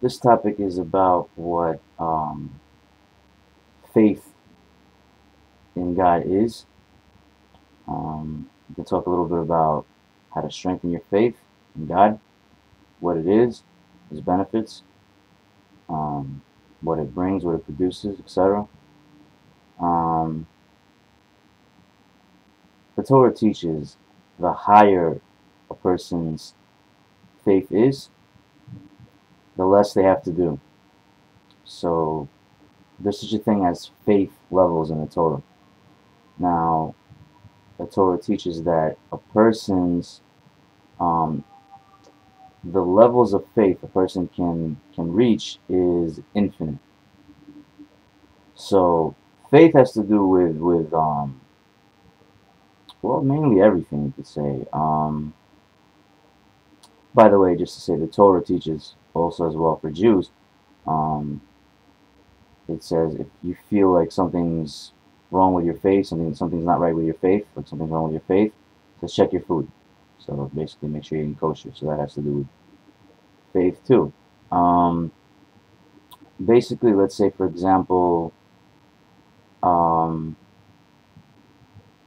This topic is about what faith in God is. We can talk a little bit about how to strengthen your faith in God, what it is, its benefits, um, what it brings, what it produces, etc. Um, the Torah teaches the higher a person's faith is, the less they have to do. So there's such a thing as faith levels in the Torah. Now, the Torah teaches that a person's um, the levels of faith a person can reach is infinite. So faith has to do with well, mainly everything, you could say. By the way, just to say, the Torah teaches also as well for Jews. Um, it says if you feel like something's wrong with your faith, something's not right with your faith, like something's wrong with your faith, just check your food. So basically, make sure you're eating kosher. So that has to do with faith too. Um, Basically, let's say for example, um,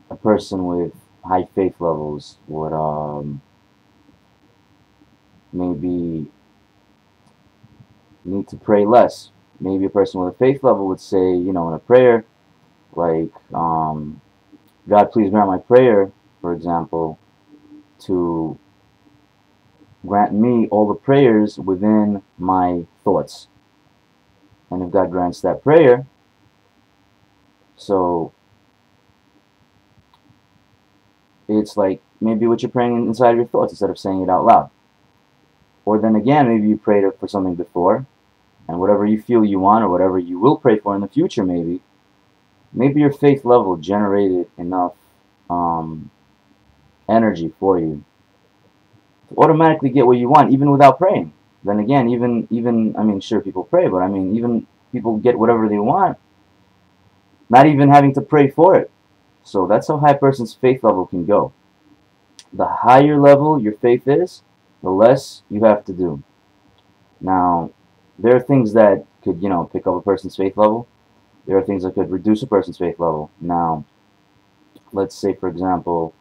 a person with high faith levels would maybe need to pray less. Maybe a person with a faith level would say, in a prayer, like, God, please grant my prayer, for example, to grant me all the prayers within my thoughts. And if God grants that prayer, so it's like maybe what you're praying inside of your thoughts instead of saying it out loud. Or then again, maybe you prayed for something before, and whatever you feel you want or whatever you will pray for in the future, maybe your faith level generated enough um, energy for you to automatically get what you want even without praying. Then again, even I mean, sure, people pray, but I mean, even people get whatever they want not even having to pray for it. So that's how high a person's faith level can go. The higher level your faith is, the less you have to do. Now, there are things that could, pick up a person's faith level. There are things that could reduce a person's faith level. Now, let's say, for example,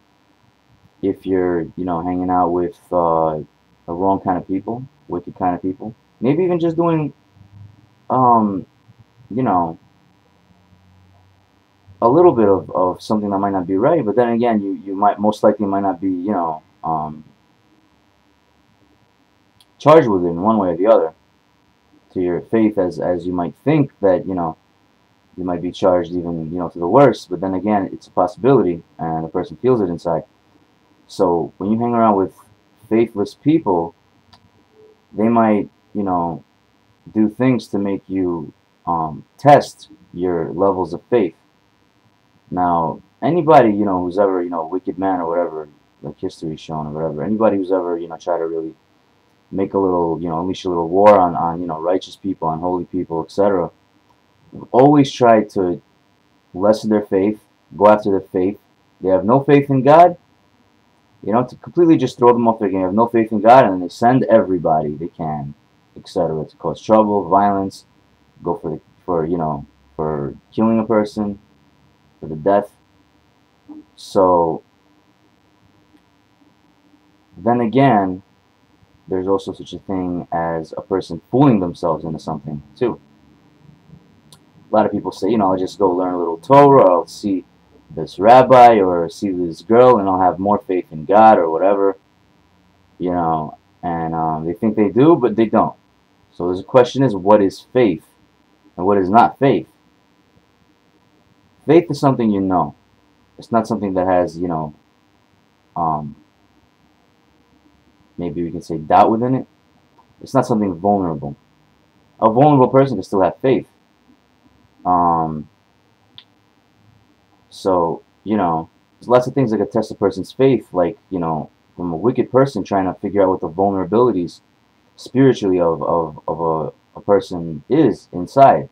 if you're, hanging out with the wrong kind of people, wicked kind of people, maybe even just doing, um, you know, a little bit of something that might not be right, but then again, you might most likely might not be, charged with it in one way or the other to your faith as you might think that, you might be charged even, to the worst, but then again, it's a possibility and the person feels it inside. So when you hang around with faithless people, they might, do things to make you test your levels of faith. Now, anybody, who's ever, a wicked man or whatever, like history's shown or whatever, anybody who's ever, tried to really make a little, unleash a little war on righteous people, on holy people, etc., always try to lessen their faith, go after their faith. They have no faith in God, to completely just throw them off their game. They have no faith in God, and then they send everybody they can, etc., to cause trouble, violence, go for killing a person, for the death. So then again, there's also such a thing as a person fooling themselves into something too. A lot of people say, I'll just go learn a little Torah, or I'll see this rabbi or see this girl, and I'll have more faith in God or whatever, and they think they do, but they don't. So the question is, what is faith and what is not faith? Faith is something you know. It's not something that has, um, maybe we can say doubt within it. It's not something vulnerable. A vulnerable person can still have faith. Um, so, there's lots of things that could test a person's faith, like, from a wicked person trying to figure out what the vulnerabilities spiritually of a person is inside.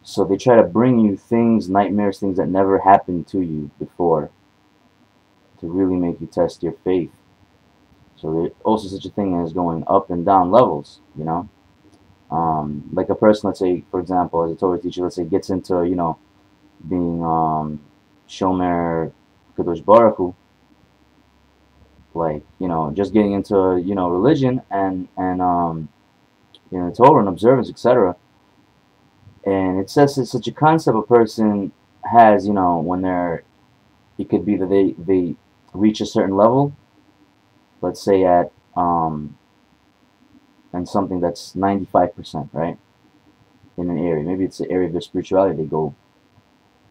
So they try to bring you things, nightmares, things that never happened to you before to really make you test your faith. So there's also such a thing as going up and down levels, you know. Like a person, let's say, for example, as a Torah teacher, let's say, gets into, you know, being Shomer Kadosh Baruch Hu, like, you know, just getting into, you know, religion and you know, Torah and observance, etc. And it says it's such a concept a person has, you know, when they're, it could be that they reach a certain level, let's say at and something that's 95%, right, in an area. Maybe it's the area of their spirituality. They go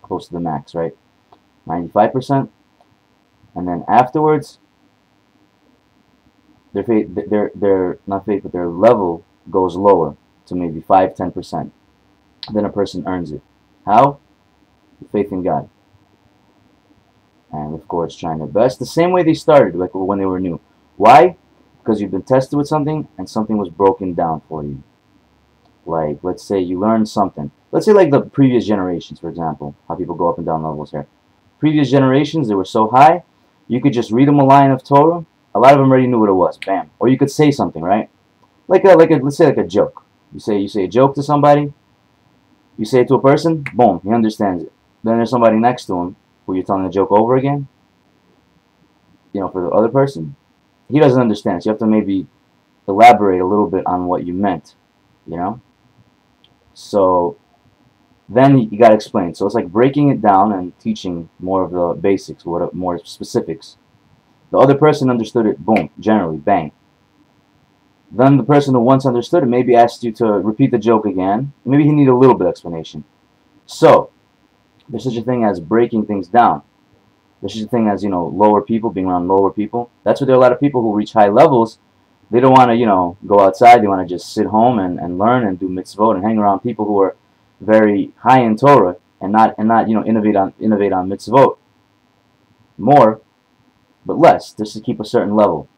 close to the max, right, 95%, and then afterwards, their faith, their not faith, but their level goes lower to maybe 5-10%. Then a person earns it. How? Faith in God, and of course trying their best. The same way they started, like when they were new. Why? Because you've been tested with something, and something was broken down for you. Like, let's say you learned something. Let's say like the previous generations, for example, how people go up and down levels here. Previous generations, they were so high, you could just read them a line of Torah. A lot of them already knew what it was. Bam. Or you could say something, right? Like a let's say like a joke. You say a joke to somebody. You say it to a person. Boom. He understands it. Then there's somebody next to him who you're telling the joke over again. You know, for the other person, he doesn't understand. So you have to maybe elaborate a little bit on what you meant. You know. So then you got to explain. So it's like breaking it down and teaching more of the basics, more specifics. The other person understood it, boom, generally, bang. Then the person who once understood it maybe asked you to repeat the joke again. Maybe he needed a little bit of explanation. So there's such a thing as breaking things down. There's such a thing as, you know, lower people, being around lower people. That's why there are a lot of people who reach high levels. They don't want to, you know, go outside. They want to just sit home and learn and do mitzvot and hang around people who are very high in Torah and not you know, innovate on mitzvot more, but less, just to keep a certain level.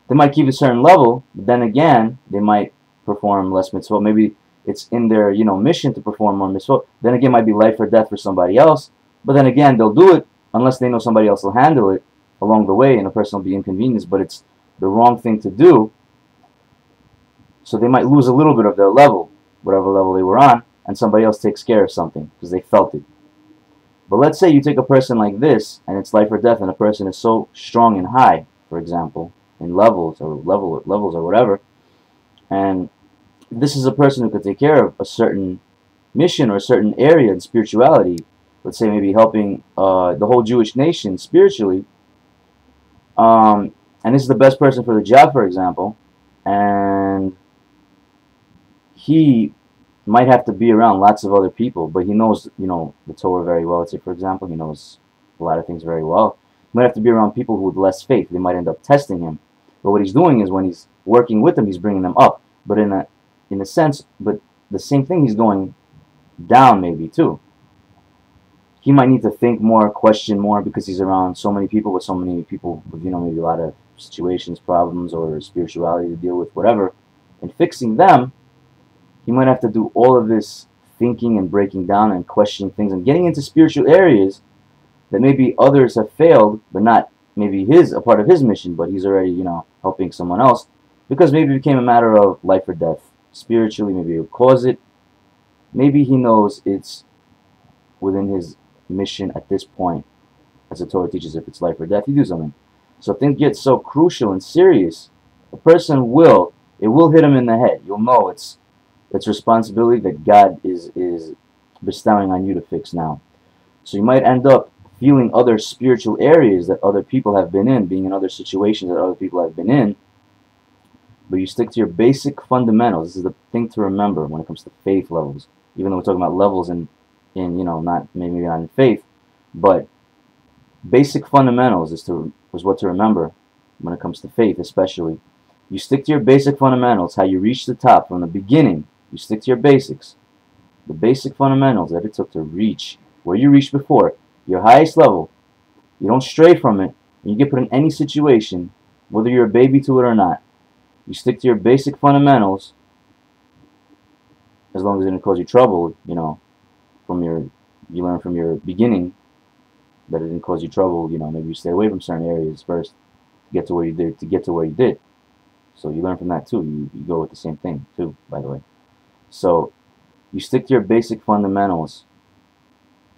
They might keep a certain level, but then again, they might perform less mitzvot. Maybe it's in their, you know, mission to perform more mitzvot. Then again, it might be life or death for somebody else. But then again, they'll do it unless they know somebody else will handle it along the way, and a person will be inconvenienced. But it's the wrong thing to do. So they might lose a little bit of their level, whatever level they were on, and somebody else takes care of something because they felt it. But let's say you take a person like this, and it's life or death, and a person is so strong and high, for example, in levels or whatever, and this is a person who could take care of a certain mission or a certain area in spirituality. Let's say maybe helping the whole Jewish nation spiritually, and this is the best person for the job, for example, and he might have to be around lots of other people, but he knows, you know, the Torah very well. Let's say, for example, he knows a lot of things very well. He might have to be around people with less faith. They might end up testing him. But what he's doing is when he's working with them, he's bringing them up. But in a sense, but the same thing, he's going down maybe too. He might need to think more, question more, because he's around so many people with, you know, maybe a lot of situations, problems, or spirituality to deal with, whatever. And fixing them, he might have to do all of this thinking and breaking down and questioning things and getting into spiritual areas that maybe others have failed, but not maybe a part of his mission, but he's already, you know, helping someone else, because maybe it became a matter of life or death. Spiritually, maybe he'll cause it. Maybe he knows it's within his mission at this point, as the Torah teaches, if it's life or death, you do something. So if things get so crucial and serious, a person it will hit him in the head. You'll know it's responsibility that God is bestowing on you to fix now. So you might end up feeling other spiritual areas that other people have been in, being in other situations that other people have been in, but you stick to your basic fundamentals. This is the thing to remember when it comes to faith levels. Even though we're talking about levels in you know, not maybe not in faith, but basic fundamentals is what to remember when it comes to faith, especially. You stick to your basic fundamentals, how you reach the top from the beginning. You stick to your basics, the basic fundamentals that it took to reach where you reached before, your highest level. You don't stray from it, and you get put in any situation, whether you're a baby to it or not. You stick to your basic fundamentals, as long as it didn't cause you trouble, you know, you learn from your beginning that it didn't cause you trouble, you know, maybe you stay away from certain areas first. get to where you did, to get to where you did. So you learn from that too. You go with the same thing too, by the way. So you stick to your basic fundamentals,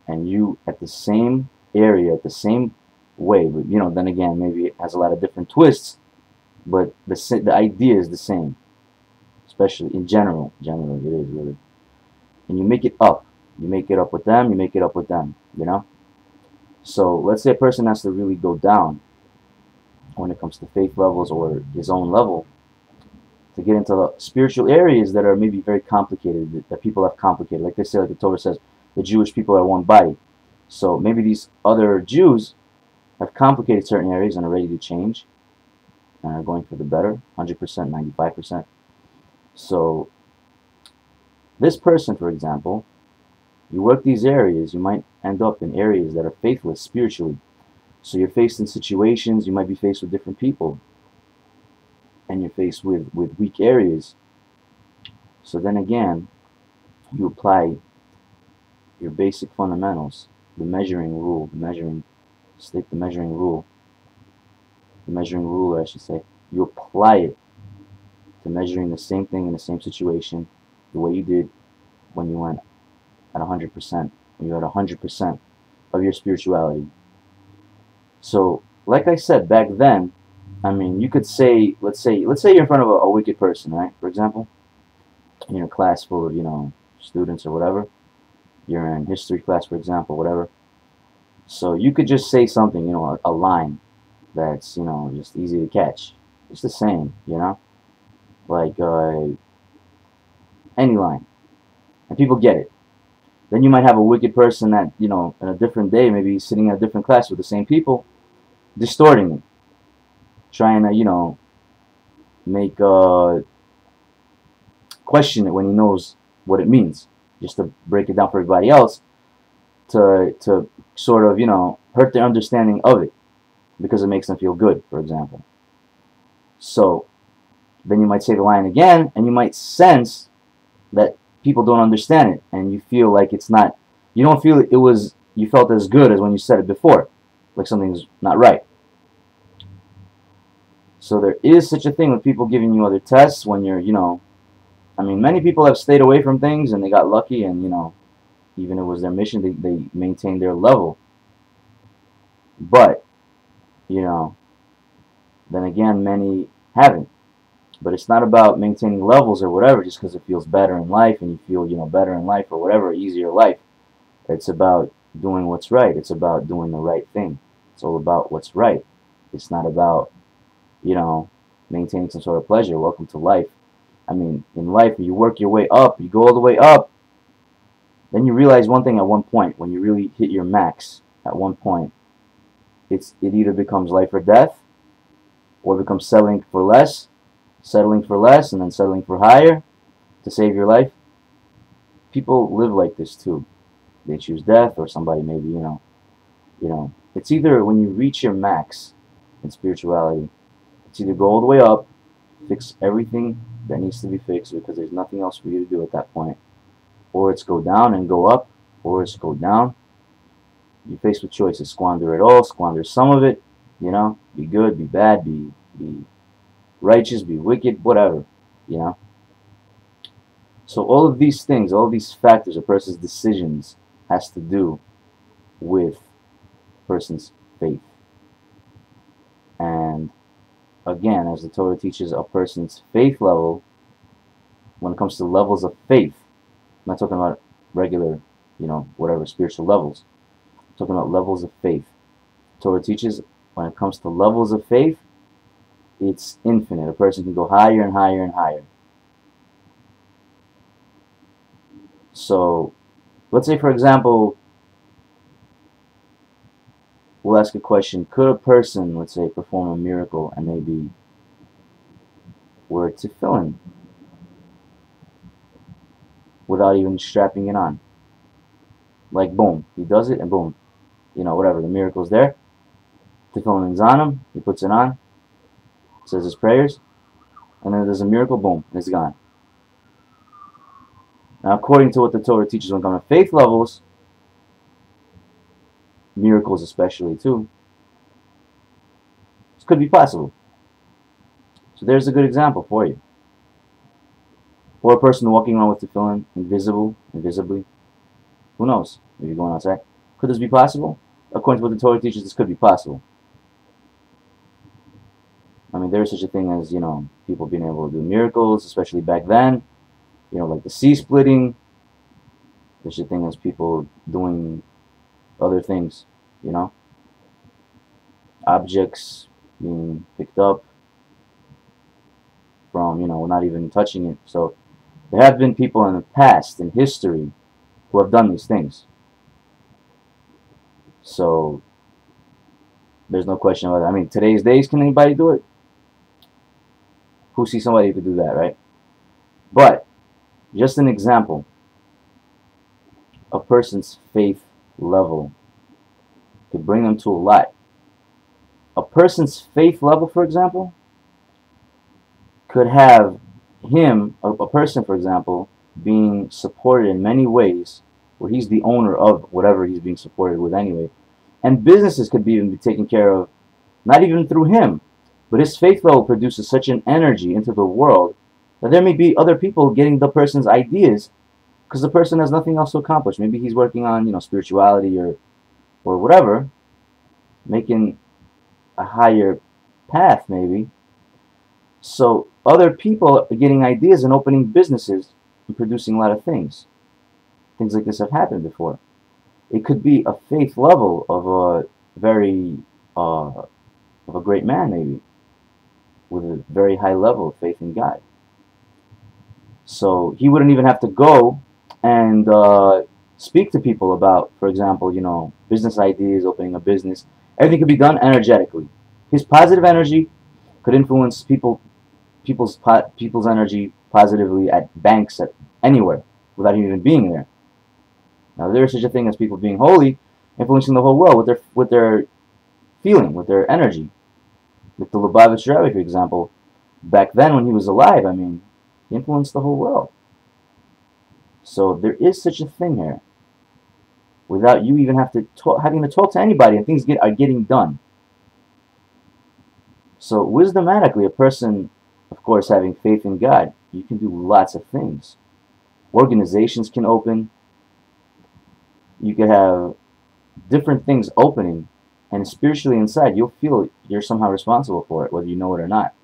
and you at the same area, at the same way. But you know, then again, maybe it has a lot of different twists, but the idea is the same. Especially in general, generally it is really. And you make it up. You make it up with them. You make it up with them. You know. So let's say a person has to really go down when it comes to faith levels or his own level, to get into the spiritual areas that are maybe very complicated, that people have complicated. Like they say, like the Torah says, the Jewish people are one body. So maybe these other Jews have complicated certain areas and are ready to change and are going for the better, 100%, 95%. So this person, for example, you work these areas, you might end up in areas that are faithless spiritually. So you're faced in situations, you might be faced with different people, and you're faced with weak areas. So then again, you apply your basic fundamentals, the measuring rule, the measuring stick, the measuring rule, the measuring ruler, I should say. You apply it to measuring the same thing in the same situation, the way you did when you went at 100%, when you had 100% of your spirituality. So, like I said back then, I mean, you could say, let's say you're in front of a wicked person, right? For example, you're in a class full of, you know, students or whatever. You're in history class, for example, whatever. So you could just say something, you know, a line that's, you know, just easy to catch. It's the same, you know, like any line, and people get it. Then you might have a wicked person that, you know, in a different day, maybe sitting in a different class with the same people, distorting it, trying to, you know, make question it when he knows what it means, just to break it down for everybody else, to sort of, you know, hurt their understanding of it because it makes them feel good, for example. So then you might say the line again, and you might sense that people don't understand it, and you feel like it's not, you don't feel it was, you felt as good as when you said it before, like something's not right. So there is such a thing with people giving you other tests when you're, you know, I mean, many people have stayed away from things and they got lucky, and, you know, even if it was their mission, they maintained their level. But, you know, then again, many haven't. But it's not about maintaining levels or whatever just because it feels better in life and you feel, you know, better in life or whatever, easier life. It's about doing what's right. It's about doing the right thing. It's all about what's right. It's not about, you know, maintaining some sort of pleasure. Welcome to life. I mean, in life, you work your way up, you go all the way up, then you realize one thing at one point, when you really hit your max, at one point, it either becomes life or death, or it becomes settling for less, and then settling for higher to save your life. People live like this too. They choose death, or somebody maybe, you know. It's either when you reach your max in spirituality, it's either go all the way up, fix everything that needs to be fixed because there's nothing else for you to do at that point, or it's go down and go up, or it's go down. You're faced with choices: squander it all, squander some of it, you know, be good, be bad, be righteous, be wicked, whatever, you know. So all of these things, all of these factors, a person's decisions has to do with a person's faith. And again, as the Torah teaches, a person's faith level, when it comes to levels of faith, I'm not talking about regular, you know, whatever spiritual levels. I'm talking about levels of faith. The Torah teaches when it comes to levels of faith, it's infinite. A person can go higher and higher and higher. So, let's say, for example, we'll ask a question: could a person, let's say, perform a miracle and maybe wear tefillin without even strapping it on? Like, boom, he does it, and boom, you know, whatever, the miracle's there. Tefillin is on him, he puts it on, says his prayers, and then there's a miracle, boom, and it's gone. Now, according to what the Torah teaches when it comes to faith levels, miracles especially too, could be possible. So there's a good example for you. Or a person walking around with tefillin, invisibly. Who knows? Maybe going outside. Could this be possible? According to what the Torah teaches, this could be possible. I mean, there is such a thing as, people being able to do miracles, especially back then. Like the sea splitting. There's such a thing as people doing other things, objects being picked up from, not even touching it. So there have been people in the past, in history, who have done these things. So there's no question about it. I mean, today's days, can anybody do it? Who sees somebody who could do that, right? But just an example, a person's faith level could bring them to a lot. A person's faith level, for example, could have a person, for example, being supported in many ways where he's the owner of whatever he's being supported with anyway. And businesses could even be taken care of, not even through him, but his faith level produces such an energy into the world that there may be other people getting the person's ideas because the person has nothing else to accomplish. Maybe he's working on, spirituality or whatever, making a higher path maybe. So other people are getting ideas and opening businesses and producing a lot of things. Things like this have happened before. It could be a faith level of a very of a great man, maybe, with a very high level of faith in God. So he wouldn't even have to go and speak to people about, for example, business ideas, opening a business. Everything could be done energetically. His positive energy could influence people's energy positively at banks, at anywhere, without him even being there. Now there is such a thing as people being holy, influencing the whole world with their feeling, with their energy. With the Lubavitch Rebbe, for example, back then when he was alive, I mean, he influenced the whole world. So there is such a thing here, without you even having to talk to anybody, and things are getting done. So wisdomatically, a person, of course, having faith in God, you can do lots of things. Organizations can open. You could have different things opening, and spiritually inside, you'll feel you're somehow responsible for it, whether you know it or not.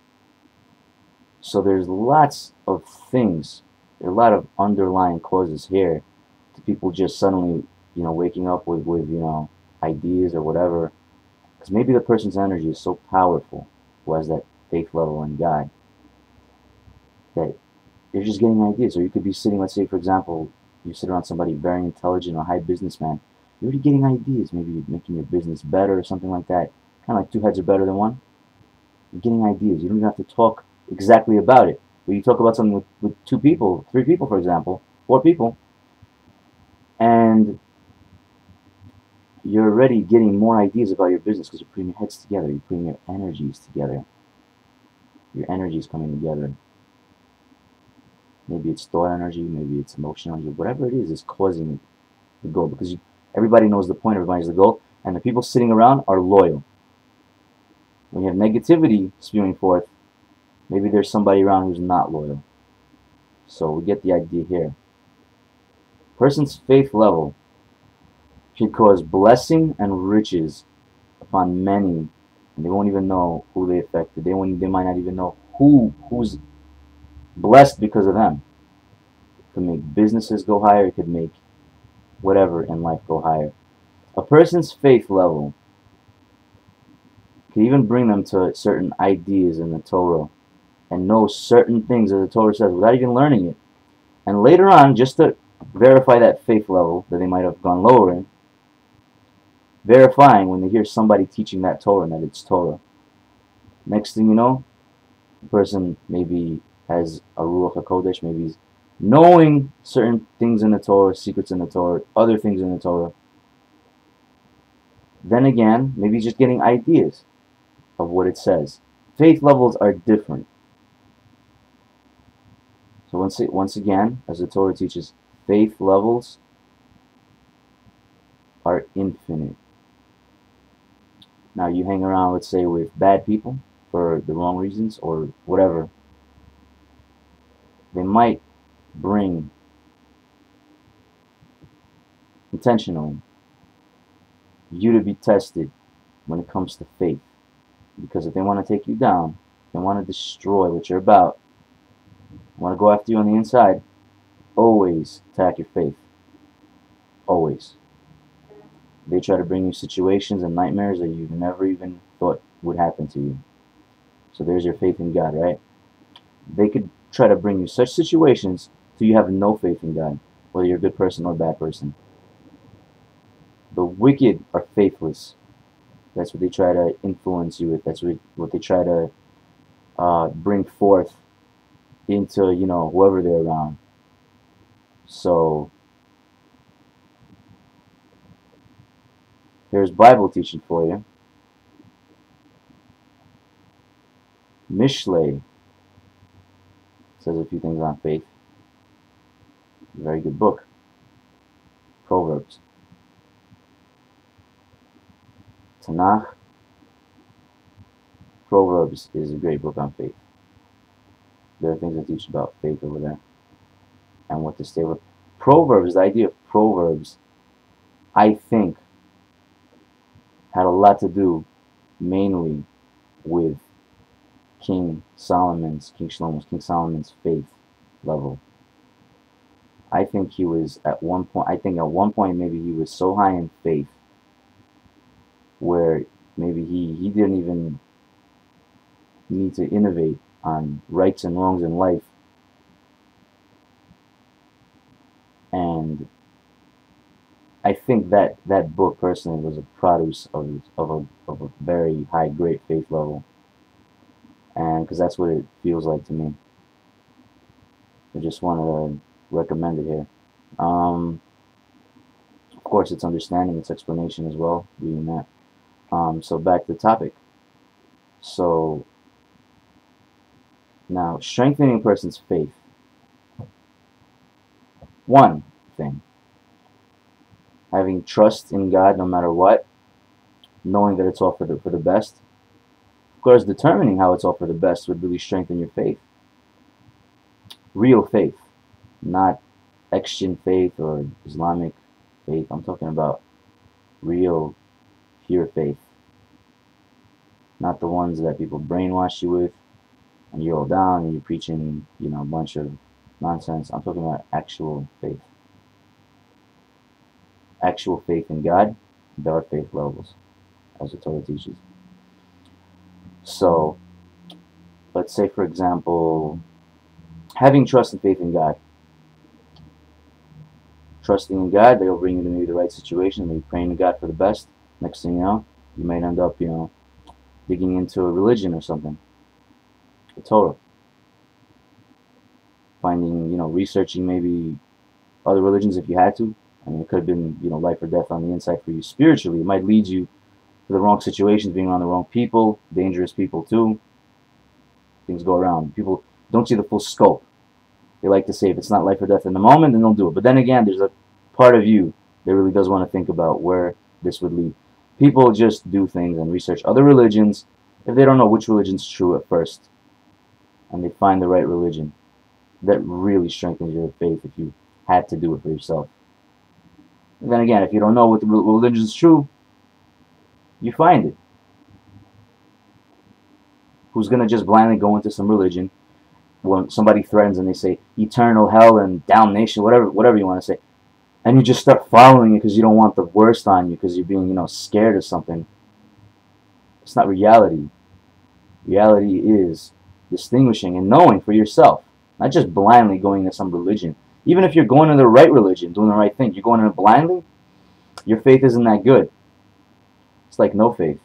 So there's lots of things, there are a lot of underlying causes here to people just suddenly, waking up with ideas or whatever. Because maybe the person's energy is so powerful, who has that faith level in God, that they're just getting ideas. Or you could be sitting, let's say, for example, you sit around somebody very intelligent or a high businessman, you're already getting ideas. Maybe you're making your business better or something like that. Kind of like two heads are better than one. You're getting ideas. You don't even have to talk exactly about it. But you talk about something with 2 people, 3 people, for example, 4 people, and you're already getting more ideas about your business because you're putting your heads together. You're putting your energies together. Your energy is coming together. Maybe it's thought energy, maybe it's emotional energy, whatever it is causing the goal. Because everybody knows the point, everybody knows the goal, and the people sitting around are loyal. When you have negativity spewing forth, maybe there's somebody around who's not loyal. So we get the idea here. Person's faith level can cause blessing and riches upon many, and they won't even know who they affected. They might not even know who's blessed because of them. It could make businesses go higher. It could make whatever in life go higher. A person's faith level can even bring them to certain ideas in the Torah and know certain things that the Torah says without even learning it. And later on, just to verify that faith level that they might have gone lower in, verifying when they hear somebody teaching that Torah and that it's Torah. Next thing you know, the person maybe has a Ruach HaKodesh, maybe he's knowing certain things in the Torah, secrets in the Torah, other things in the Torah. Then again, maybe he's just getting ideas of what it says. Faith levels are different. So once again, as the Torah teaches, faith levels are infinite. Now you hang around, let's say, with bad people for the wrong reasons or whatever, they might bring intentionally you to be tested when it comes to faith. Because if they want to take you down, they want to destroy what you're about, want to go after you on the inside, always attack your faith. Always. They try to bring you situations and nightmares that you never even thought would happen to you. So there's your faith in God, right? They could try to bring you such situations till you have no faith in God, whether you're a good person or a bad person. The wicked are faithless. That's what they try to influence you with. That's what they try to bring forth into, whoever they're around. So here's Bible teaching for you. Mishlei says a few things on faith. Very good book. Proverbs. Tanakh. Proverbs is a great book on faith. There are things that teach about faith over there and what to stay with. Proverbs, the idea of Proverbs, I think, had a lot to do mainly with King Solomon's faith level. I think he was at one point maybe he was so high in faith where maybe he didn't even need to innovate on rights and wrongs in life. And I think that book personally was a produce of a very high, great faith level. And because that's what it feels like to me. I just wanted to recommend it here. Of course, it's understanding, it's explanation as well, reading that. So back to the topic. So now, strengthening a person's faith. One thing, having trust in God no matter what, knowing that it's all for the best. Of course, determining how it's all for the best would really strengthen your faith. Real faith, not Christian faith or Islamic faith. I'm talking about real, pure faith. Not the ones that people brainwash you with and you're all down and you're preaching, a bunch of nonsense. I'm talking about actual faith. Actual faith in God. There are faith levels, as the Torah teaches. So, let's say, for example, having trust and faith in God. Trusting in God, they'll bring you to maybe the right situation, maybe praying to God for the best. Next thing you know, you might end up, digging into a religion or something. The Torah. Finding, researching maybe other religions if you had to. I mean, it could have been, life or death on the inside for you spiritually. It might lead you to the wrong situations, being around the wrong people, dangerous people too. Things go around. People don't see the full scope. They like to say if it's not life or death in the moment, then they'll do it. But then again, there's a part of you that really does want to think about where this would lead. People just do things and research other religions if they don't know which religion's true at first. And they find the right religion. That really strengthens your faith if you had to do it for yourself. And then again, if you don't know what the religion is true, you find it. Who's going to just blindly go into some religion when somebody threatens and they say eternal hell and damnation, whatever you want to say, and you just start following it because you don't want the worst on you because you're being, scared of something? It's not reality. Reality is distinguishing and knowing for yourself, not just blindly going into some religion. Even if you're going to the right religion, doing the right thing, you're going in it blindly, your faith isn't that good. It's like no faith.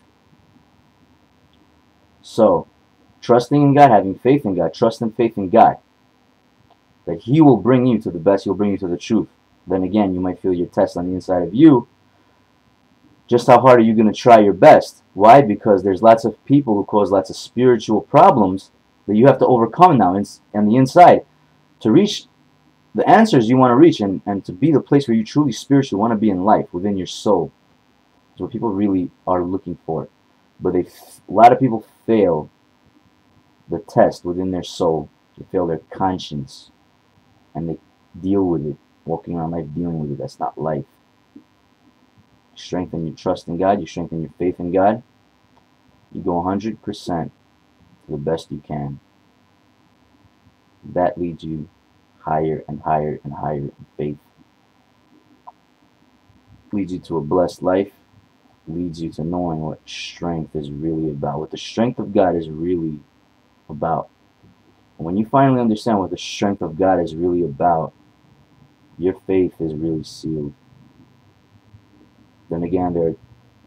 So, trusting in God, having faith in God, trust and faith in God, that He will bring you to the best, He'll bring you to the truth. Then again, you might feel your test on the inside of you. Just how hard are you going to try your best? Why? Because there's lots of people who cause lots of spiritual problems that you have to overcome now on the inside to reach the answers you want to reach and to be the place where you truly spiritually want to be in life, within your soul. It's what people really are looking for. but a lot of people fail the test within their soul. They fail their conscience, and they deal with it, walking around life dealing with it. That's not life. You strengthen your trust in God. You strengthen your faith in God. You go 100% to the best you can. That leads you higher and higher and higher in faith. Leads you to a blessed life. Leads you to knowing what strength is really about. What the strength of God is really about. And when you finally understand what the strength of God is really about, your faith is really sealed. Then again, there are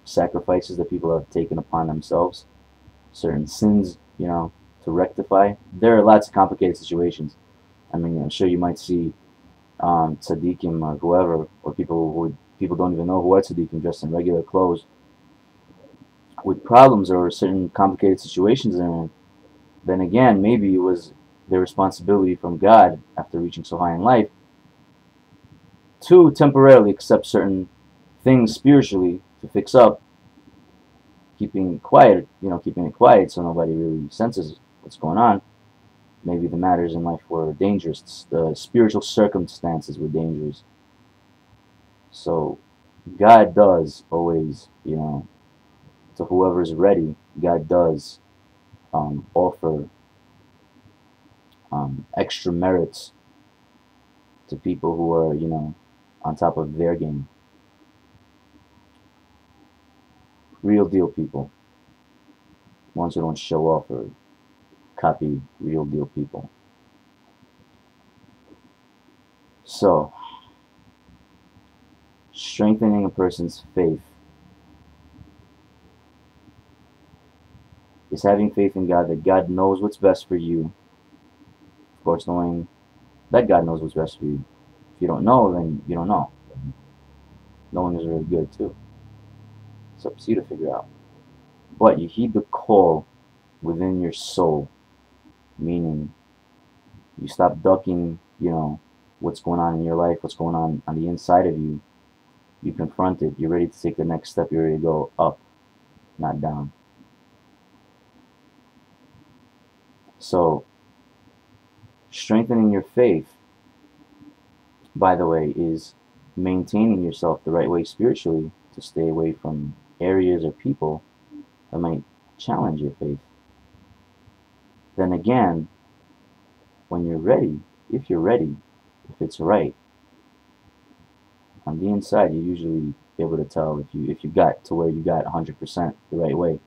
sacrifices that people have taken upon themselves, certain sins, to rectify. There are lots of complicated situations. I mean, I'm sure you might see tzaddikim or whoever, or people don't even know who are tzaddikim, dressed in regular clothes, with problems or certain complicated situations they're in. Then again, maybe it was their responsibility from God after reaching so high in life to temporarily accept certain things spiritually to fix up, keeping it quiet so nobody really senses what's going on. Maybe the matters in life were dangerous. The spiritual circumstances were dangerous. So God does always, to whoever's ready, God does offer extra merits to people who are, on top of their game. Real deal people. Ones who don't show off or copy real deal people. So, strengthening a person's faith is having faith in God, that God knows what's best for you. Of course, knowing that God knows what's best for you. If you don't know, then you don't know. Knowing is really good too. It's up to you to figure out. But you heed the call within your soul, meaning you stop ducking, what's going on in your life, what's going on the inside of you. You confront it. You're ready to take the next step. You're ready to go up, not down. So, strengthening your faith, by the way, is maintaining yourself the right way spiritually to stay away from areas or people that might challenge your faith. Then again, when you're ready, if it's right, on the inside, you usually be able to tell if you got to where you got 100% the right way.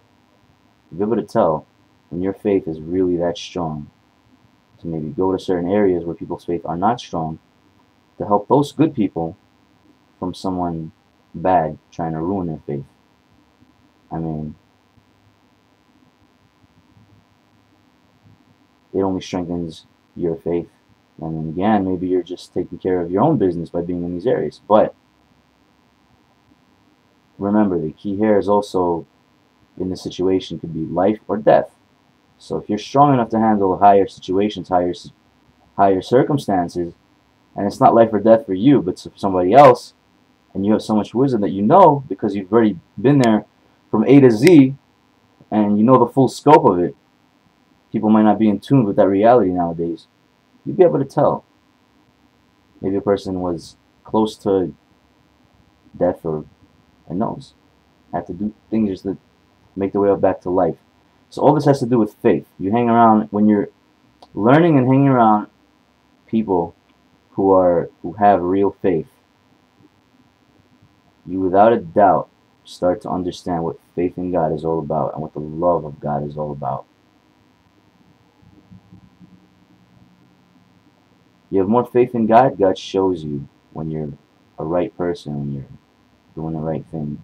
You'll be able to tell when your faith is really that strong, to maybe go to certain areas where people's faith are not strong, to help those good people from someone bad trying to ruin their faith. I mean, it only strengthens your faith. And then again, maybe you're just taking care of your own business by being in these areas. But remember, the key here is also, in this situation, could be life or death. So if you're strong enough to handle higher situations, higher circumstances, and it's not life or death for you, but for somebody else, and you have so much wisdom that you know, because you've already been there from A to Z, and you know the full scope of it. People might not be in tune with that reality nowadays. You'd be able to tell. Maybe a person was close to death, or knows, had to do things just to make their way up back to life. So all this has to do with faith. You hang around, when you're learning and hanging around people who have real faith, you without a doubt start to understand what faith in God is all about and what the love of God is all about. You have more faith in God, God shows you when you're a right person, when you're doing the right thing,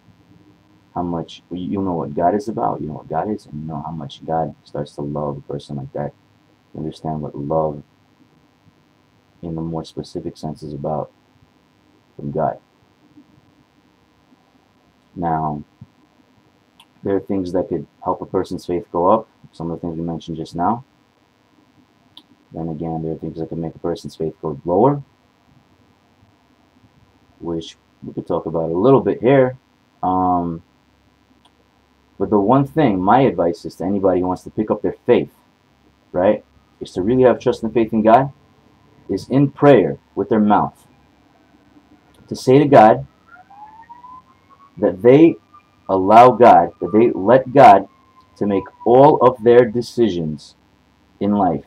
how much you know what God is about, you know what God is, and you know how much God starts to love a person like that. You understand what love in the more specific sense is about from God. Now, there are things that could help a person's faith go up. Some of the things we mentioned just now. Then again, there are things that can make a person's faith go lower, which we could talk about a little bit here. But the one thing, my advice is to anybody who wants to pick up their faith, right, is to really have trust and faith in God, is in prayer with their mouth to say to God that they allow God, that they let God to make all of their decisions in life,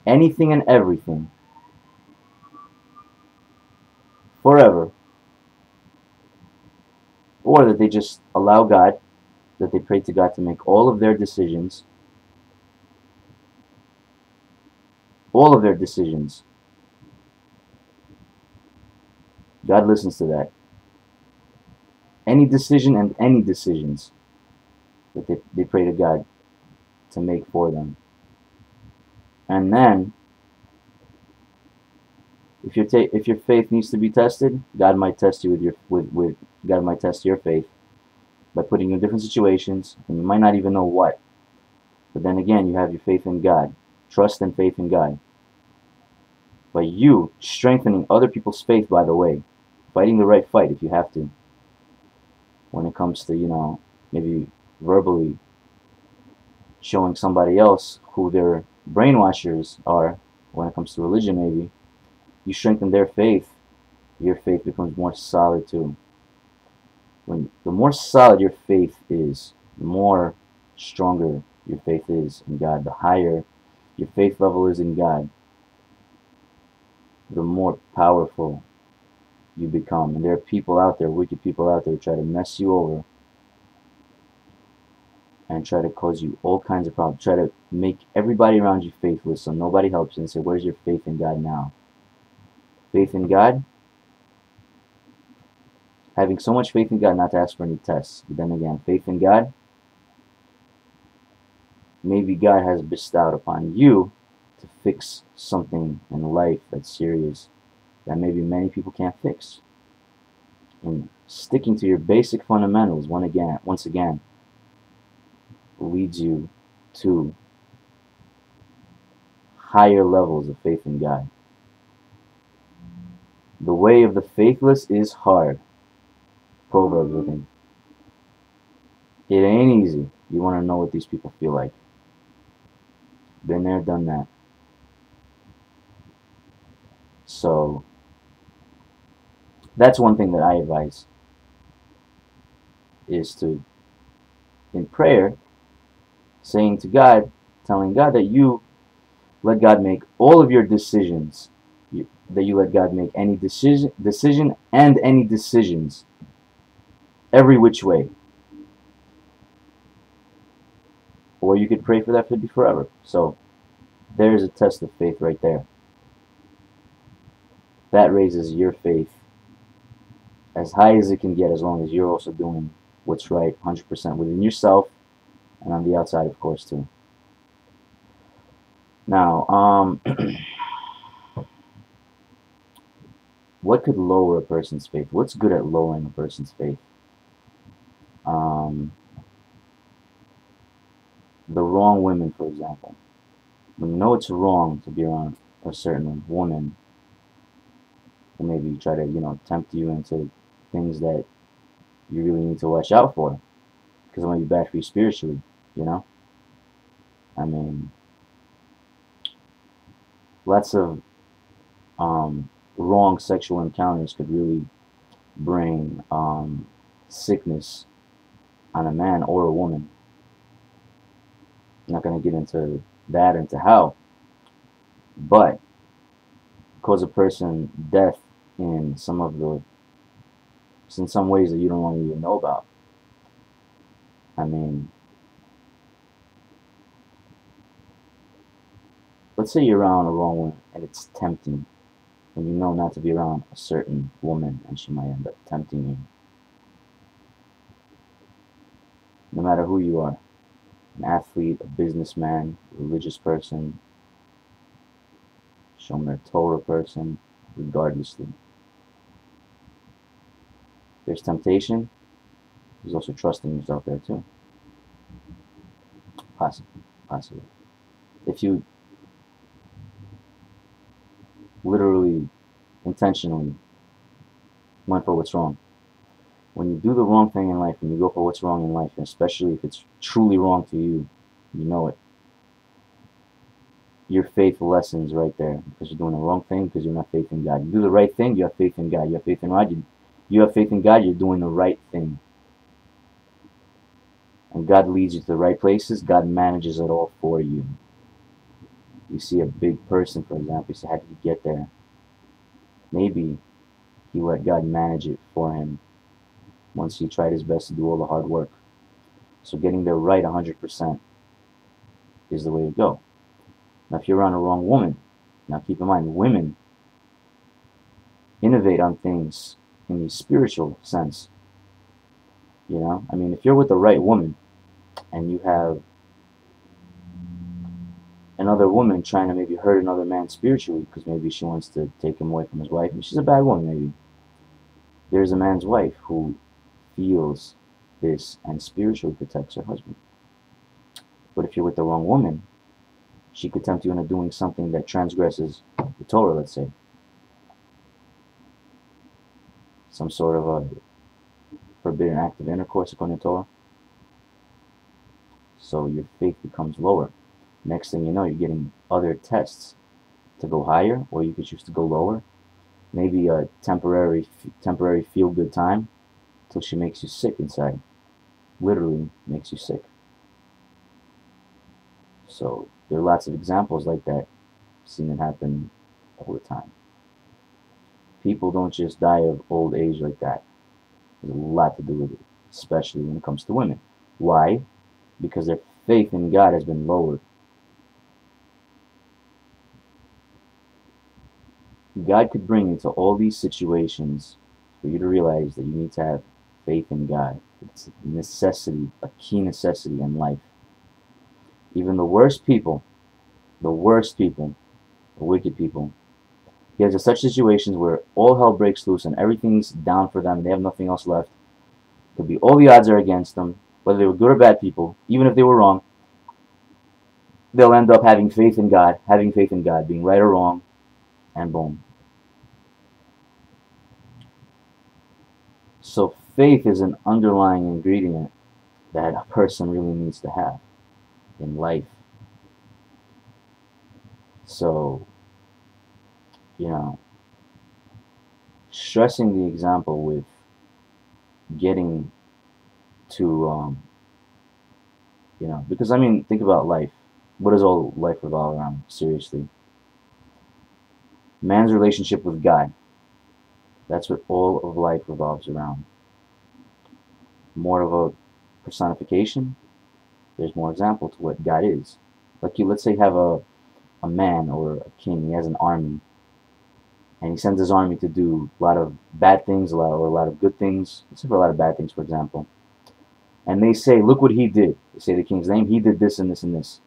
anything and everything, forever, or that they just allow God, that they pray to God to make all of their decisions. God listens to that. Any decision and any decisions that they pray to God to make for them. And then, if your faith needs to be tested, God might test you with God might test your faith by putting you in different situations, and you might not even know what. But then again, you have your faith in God, trust and faith in God. By you strengthening other people's faith, by the way, fighting the right fight if you have to, when it comes to, maybe verbally showing somebody else who their brainwashers are, when it comes to religion maybe, you strengthen their faith, your faith becomes more solid too. The more solid your faith is, the more stronger your faith is in God, the higher your faith level is in God, the more powerful you become. And there are people out there, wicked people out there, who try to mess you over and try to cause you all kinds of problems, try to make everybody around you faithless so nobody helps you, and say, where's your faith in God now? Faith in God, having so much faith in God not to ask for any tests. But then again, faith in God, maybe God has bestowed upon you to fix something in life that's serious that maybe many people can't fix. And sticking to your basic fundamentals, once again, leads you to higher levels of faith in God. The way of the faithless is hard. Proverbs, I think. It ain't easy. You want to know what these people feel like. Been there, done that. So, that's one thing that I advise, is to, in prayer, saying to God, telling God that you let God make all of your decisions, that you let God make any decision and any decisions, every which way. Or you could pray for that to be forever. So, there's a test of faith right there. That raises your faith as high as it can get, as long as you're also doing what's right 100% within yourself and on the outside, of course, too. Now, what could lower a person's faith? What's good at lowering a person's faith? The wrong women, for example. When you know it's wrong to be around a certain woman who maybe try to, tempt you into things that you really need to watch out for, because it might be bad for you spiritually, you know? I mean, lots of wrong sexual encounters could really bring sickness on a man or a woman. I'm not going to get into that, into how, but cause a person death in some ways that you don't want to even know about. I mean, let's say you're around a wrong woman and it's tempting, and you know not to be around a certain woman, and she might end up tempting you. No matter who you are, an athlete, a businessman, a religious person, Shomer, a Torah person, regardlessly. There's temptation, there's also trusting yourself there too. Possibly. If you literally, intentionally went for what's wrong. when you do the wrong thing in life, when you go for what's wrong in life, and especially if it's truly wrong to you, you know it. Your faith lessens right there because you're doing the wrong thing because you don't have faith in God. You do the right thing, you have faith in God. You have faith in God, you have faith in God, you're doing the right thing. And God leads you to the right places. God manages it all for you. You see a big person, for example, you say, how did he get there? Maybe he let God manage it for him once he tried his best to do all the hard work. So getting there right 100% is the way to go. Now, if you're around a wrong woman, now keep in mind, women innovate on things in the spiritual sense. You know, I mean, if you're with the right woman and you have another woman trying to maybe hurt another man spiritually because maybe she wants to take him away from his wife, and she's a bad woman maybe. There's a man's wife who feels this and spiritually protects her husband. But if you're with the wrong woman, she could tempt you into doing something that transgresses the Torah, let's say. Some sort of a forbidden act of intercourse according to Torah. So your faith becomes lower. Next thing you know, you're getting other tests to go higher, or you could choose to go lower. Maybe a temporary feel-good time till she makes you sick inside. Literally makes you sick. So there are lots of examples like that. I've seen it happen all the time. People don't just die of old age like that. There's a lot to do with it, especially when it comes to women. Why? Because their faith in God has been lowered. God could bring you to all these situations for you to realize that you need to have faith in God. It's a necessity, a key necessity in life. Even the worst people, the wicked people, get into such situations where all hell breaks loose and everything's down for them, they have nothing else left. Could be all the odds are against them, whether they were good or bad people, even if they were wrong, they'll end up having faith in God, being right or wrong, and boom. So faith is an underlying ingredient that a person really needs to have in life. So, you know, stressing the example with getting to, because I mean, think about life. What does all life revolve around? Seriously. Man's relationship with God. That's what all of life revolves around. More of a personification. There's more example to what God is. Like let's say you have a man or a king. He has an army, and he sends his army to do a lot of bad things, a lot of good things. Let's say for a lot of bad things, for example. And they say, look what he did. They say the king's name. He did this and this and this.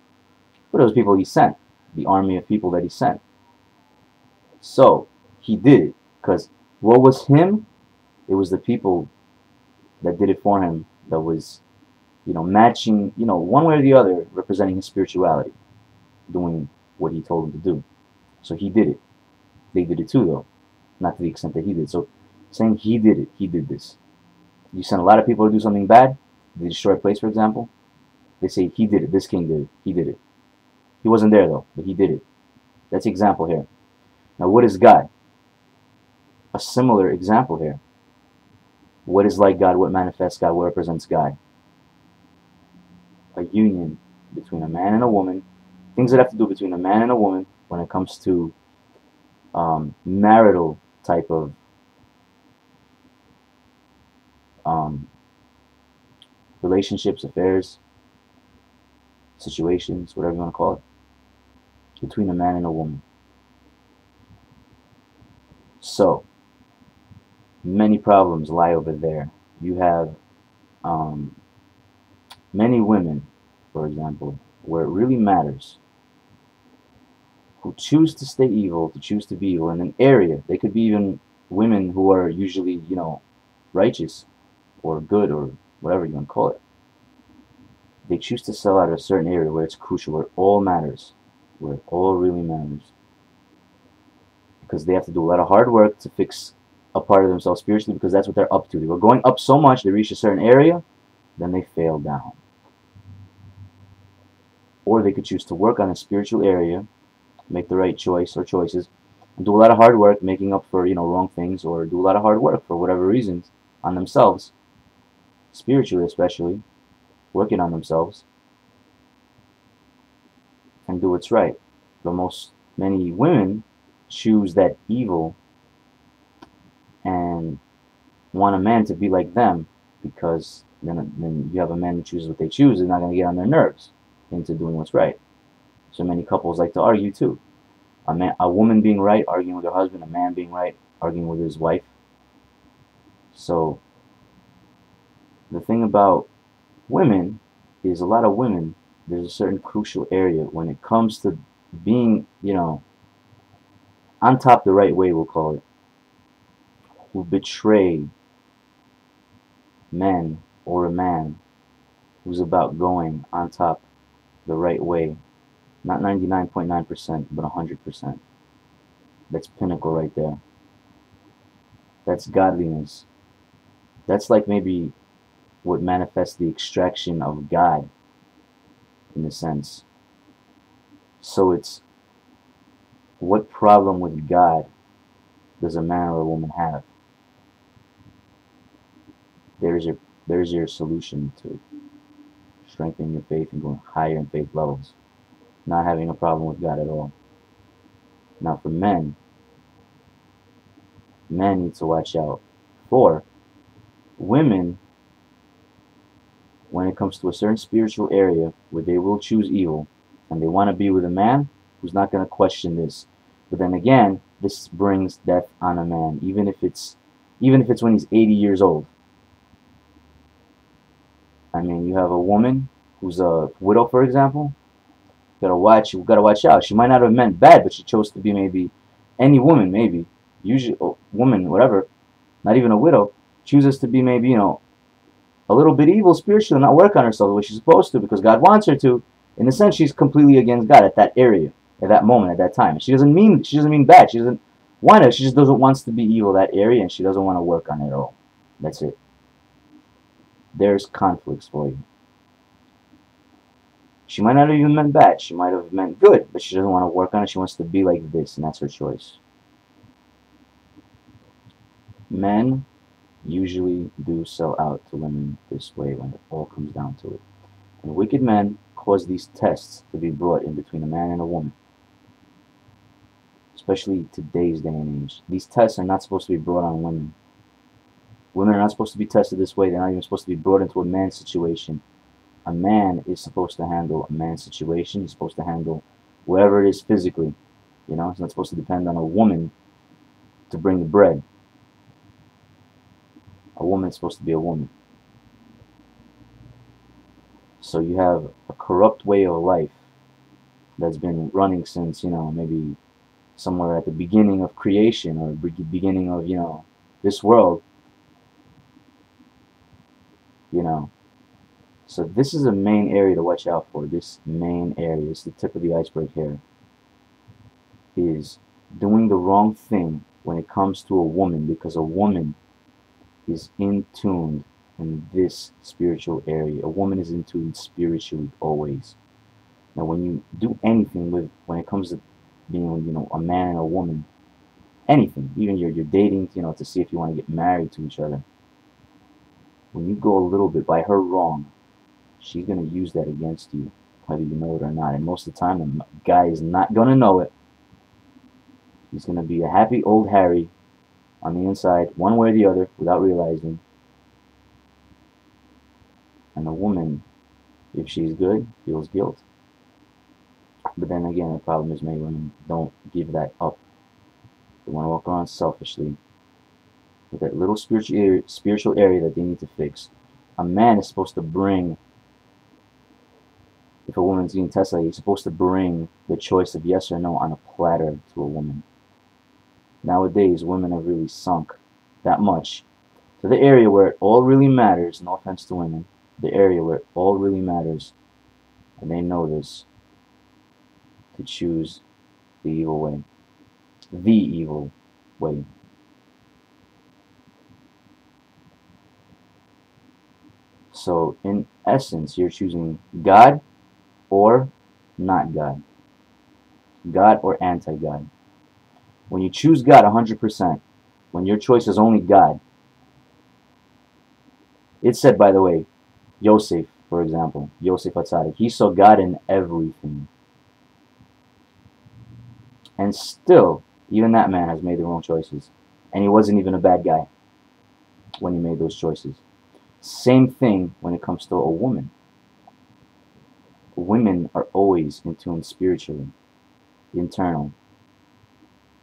But those people he sent, the army of people that he sent. So he did it because what was him? It was the people that did it for him that was, matching, one way or the other, representing his spirituality, doing what he told them to do. So he did it. They did it too, though, not to the extent that he did. So saying he did it, he did this. You send a lot of people to do something bad, they destroy a place, for example. They say he did it. This king did it. He did it. He wasn't there though, but he did it. That's the example here. Now, what is God? A similar example here. What is like God? What manifests God? What represents God? A union between a man and a woman. Things that have to do between a man and a woman when it comes to marital type of relationships, affairs, situations, whatever you want to call it, between a man and a woman. So, many problems lie over there. You have many women, for example, where it really matters, who choose to stay evil, to choose to be evil in an area. They could be even women who are usually, righteous or good or whatever you want to call it. They choose to sell out of a certain area where it's crucial, where it all matters, where it all really matters. Because they have to do a lot of hard work to fix a part of themselves spiritually because that's what they're up to. They were going up so much, they reached a certain area, then they fail down. Or they could choose to work on a spiritual area, make the right choice or choices, and do a lot of hard work making up for, wrong things, or do a lot of hard work for whatever reasons on themselves, spiritually especially, working on themselves, and do what's right. But many women choose that evil and want a man to be like them, because then you have a man who chooses what they choose is not going to get on their nerves into doing what's right. So many couples like to argue too. A woman being right, arguing with her husband, a man being right, arguing with his wife. So the thing about women is, a lot of women, there's a certain crucial area when it comes to being, on top the right way, we'll call it, who betray men, or a man who's about going on top the right way. Not 99.9%, but 100%. That's pinnacle right there. That's godliness. That's like maybe what manifests the extraction of God, in a sense. So it's, what problem with God does a man or a woman have? There's your solution to strengthening your faith and going higher in faith levels. Not having a problem with God at all. Now for men need to watch out for women when it comes to a certain spiritual area where they will choose evil, and they want to be with a man who's not going to question this. But then again, this brings death on a man, even if it's when he's 80 years old. I mean, you have a woman who's a widow, for example. You gotta watch out. She might not have meant bad, but she chose to be maybe any woman, maybe usually a woman, whatever. Not even a widow, chooses to be maybe a little bit evil spiritually, not work on herself the way she's supposed to because God wants her to. In a sense, she's completely against God at that area, at that moment, at that time. She doesn't mean bad. She doesn't want it. She just doesn't wants to be evil that area, and she doesn't want to work on it at all. That's it. There's conflicts for you. She might not have even meant bad. She might have meant good, but she doesn't want to work on it. She wants to be like this, and that's her choice. Men usually do sell out to women this way when it all comes down to it. And wicked men cause these tests to be brought in between a man and a woman. Especially today's day and age. These tests are not supposed to be brought on women. Women are not supposed to be tested this way. They're not even supposed to be brought into a man's situation. A man is supposed to handle a man's situation. He's supposed to handle whatever it is physically. It's not supposed to depend on a woman to bring the bread. A woman is supposed to be a woman. So you have a corrupt way of life that's been running since, maybe somewhere at the beginning of creation, or beginning of, this world, So this is a main area to watch out for. This main area, it's the tip of the iceberg here, is doing the wrong thing when it comes to a woman, because a woman is in tune in this spiritual area. A woman is in tune spiritually always. Now when you do anything when it comes to being, a man and a woman, anything, even you're dating, to see if you want to get married to each other, when you go a little bit by her wrong, she's going to use that against you, whether you know it or not. And most of the time, the guy is not going to know it. He's going to be a happy old Harry on the inside, one way or the other, without realizing. And the woman, if she's good, feels guilt. But then again, the problem is many women don't give that up. They want to walk around selfishly with that little spiritual area that they need to fix. A man is supposed to bring, if a woman's being tested, he's supposed to bring the choice of yes or no on a platter to a woman. Nowadays, women have really sunk that much to the area where it all really matters, no offense to women, the area where it all really matters, and they know this, to choose the evil way. The evil way. So in essence, you're choosing God or not God. God or anti-God. When you choose God 100%, when your choice is only God, it said, by the way, Yosef, for example, Yosef Atzadik, he saw God in everything. And still, even that man has made the wrong choices. And he wasn't even a bad guy when he made those choices. Same thing when it comes to a woman. Women are always in tune spiritually, internal.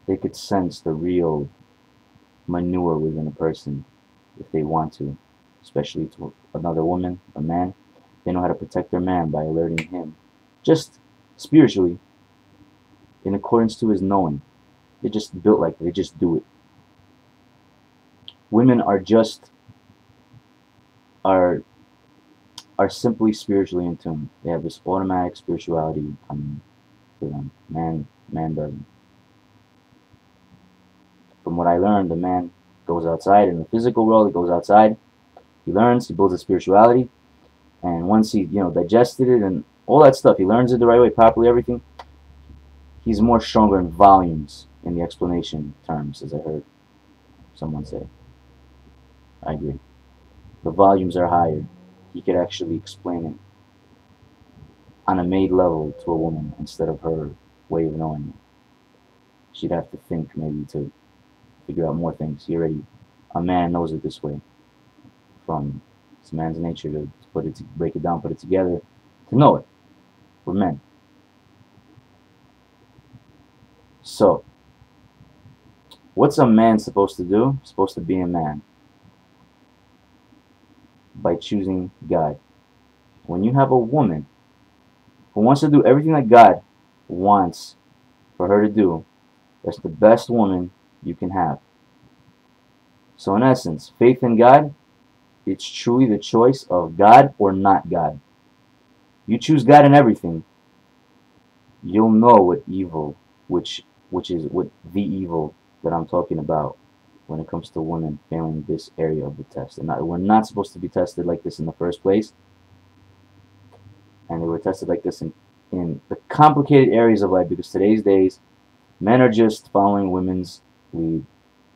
They could sense the real manure within a person if they want to, especially to another woman, a man. They know how to protect their man by alerting him, just spiritually, in accordance to his knowing. They're just built like that. They just do it. Women are are simply spiritually in tune. They have this automatic spirituality coming to them. Man doesn't. From what I learned, the man goes outside in the physical world. He goes outside. He learns. He builds a spirituality, and once he digested it and all that stuff, he learns it the right way, properly, everything. He's more stronger in volumes in the explanation terms, as I heard someone say. I agree. The volumes are higher. He could actually explain it on a made level to a woman instead of her way of knowing it. She'd have to think maybe to figure out more things. A man knows it this way. From it's man's nature to break it down, put it together, to know it. We're men. So, what's a man supposed to do? Supposed to be a man by choosing God. When you have a woman who wants to do everything that God wants for her to do, that's the best woman you can have. So in essence, faith in God, it's truly the choice of God or not God. You choose God in everything, you'll know what evil, which is what the evil that I'm talking about when it comes to women failing this area of the test. And we're not supposed to be tested like this in the first place. And they were tested like this in the complicated areas of life, because today's days, men are just following women's lead.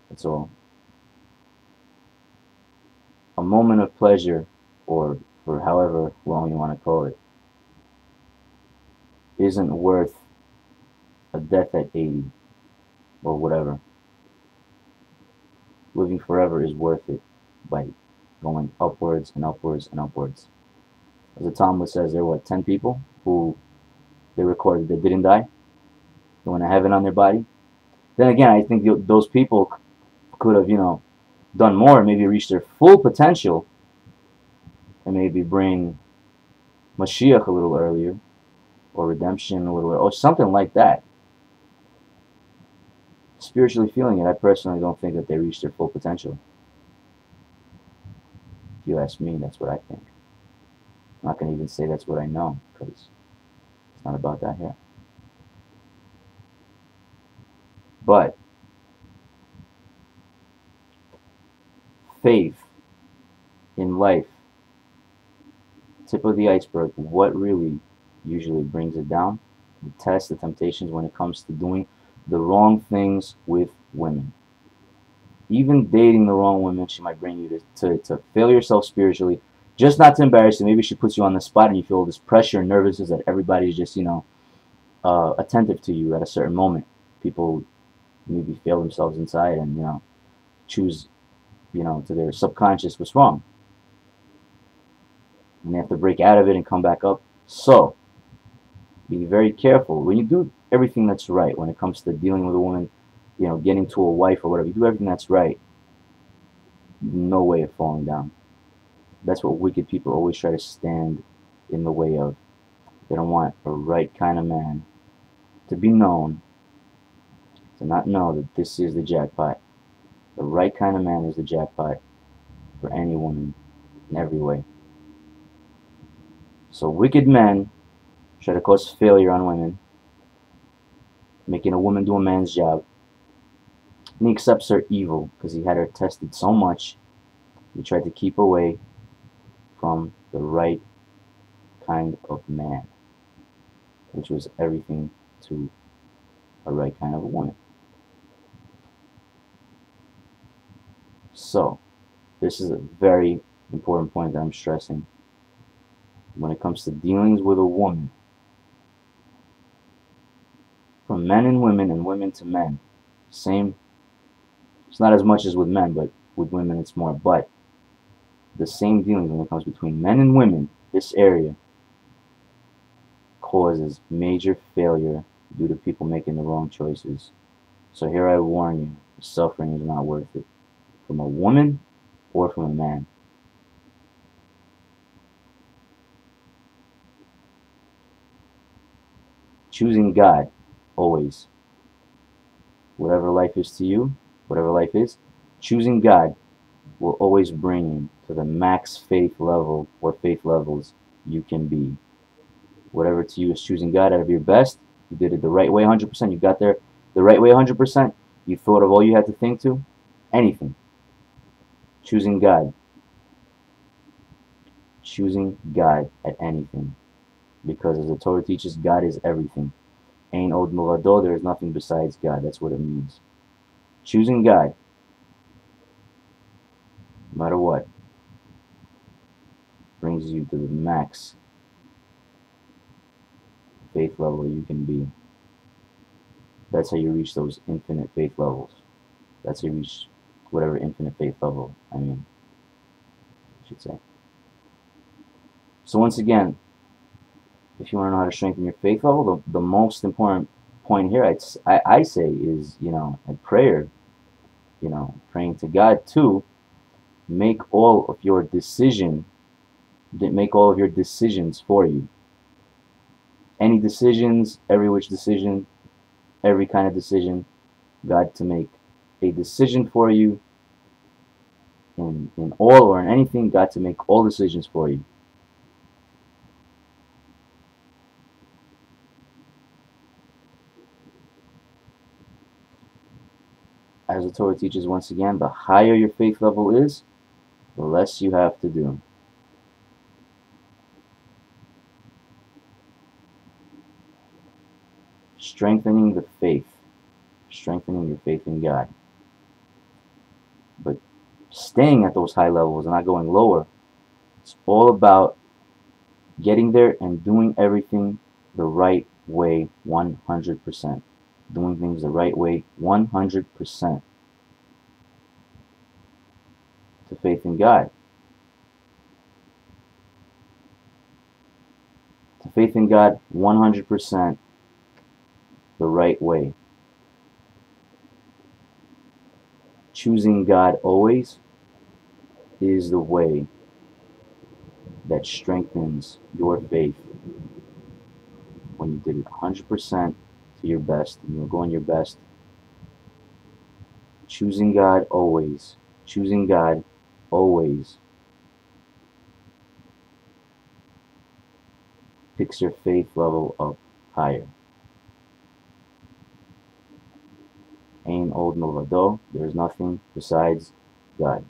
That's all. A moment of pleasure, or for however long you want to call it, isn't worth a death at 80 or whatever. Living forever is worth it by going upwards and upwards and upwards. As the Talmud says, there were 10 people who they recorded that didn't die. They went to heaven on their body. Then again, I think those people could have, done more, maybe reach their full potential, and maybe bring Mashiach a little earlier, or redemption a little earlier, or something like that. Spiritually feeling it, I personally don't think that they reached their full potential. If you ask me, that's what I think. I'm not going to even say that's what I know, because it's not about that here. But faith in life, tip of the iceberg, what really usually brings it down, the tests, the temptations when it comes to doing the wrong things with women. Even dating the wrong woman, she might bring you to fail yourself spiritually, just not to embarrass you. Maybe she puts you on the spot and you feel this pressure and nervousness that everybody's just, attentive to you at a certain moment. People maybe fail themselves inside and, choose, to their subconscious what's wrong. And they have to break out of it and come back up. So, be very careful. When you do everything that's right, when it comes to dealing with a woman, getting to a wife or whatever, you do everything that's right, no way of falling down. That's what wicked people always try to stand in the way of. They don't want a right kind of man to be known, to not know that this is the jackpot. The right kind of man is the jackpot for any woman in every way. So wicked men try to cause failure on women, making a woman do a man's job. And he accepts her evil because he had her tested so much. He tried to keep her away from the right kind of man, which was everything to a right kind of a woman. So, this is a very important point that I'm stressing. When it comes to dealings with a woman, from men and women to men, same. It's not as much as with men, but with women it's more. But the same dealings when it comes between men and women, this area causes major failure due to people making the wrong choices. So here I warn you, the suffering is not worth it. From a woman or from a man. Choosing God, always. Whatever life is to you, whatever life is, choosing God will always bring you to the max faith level or faith levels you can be. Whatever to you is choosing God out of your best. You did it the right way 100%. You got there the right way 100%. You thought of all you had to think to. Anything. Choosing God. Choosing God at anything. Because as the Torah teaches, God is everything. Ain od milado, there is nothing besides God. That's what it means. Choosing God, no matter what, brings you to the max faith level you can be. That's how you reach those infinite faith levels. That's how you reach whatever infinite faith level, I should say. So once again, if you want to know how to strengthen your faith level, the most important point here I say is, a prayer, praying to God to make all of your decisions for you. Any decisions, every which decision, every kind of decision, God to make a decision for you in all or in anything, God to make all decisions for you. As the Torah teaches once again, the higher your faith level is, the less you have to do. Strengthening the faith, strengthening your faith in God. But staying at those high levels and not going lower, it's all about getting there and doing everything the right way 100%. Doing things the right way 100% to faith in God. To faith in God 100% the right way. Choosing God always is the way that strengthens your faith when you did it 100% to your best and you're going your best. Choosing God always. Choosing God always picks your faith level up higher. Ain od milvado, there is nothing besides God.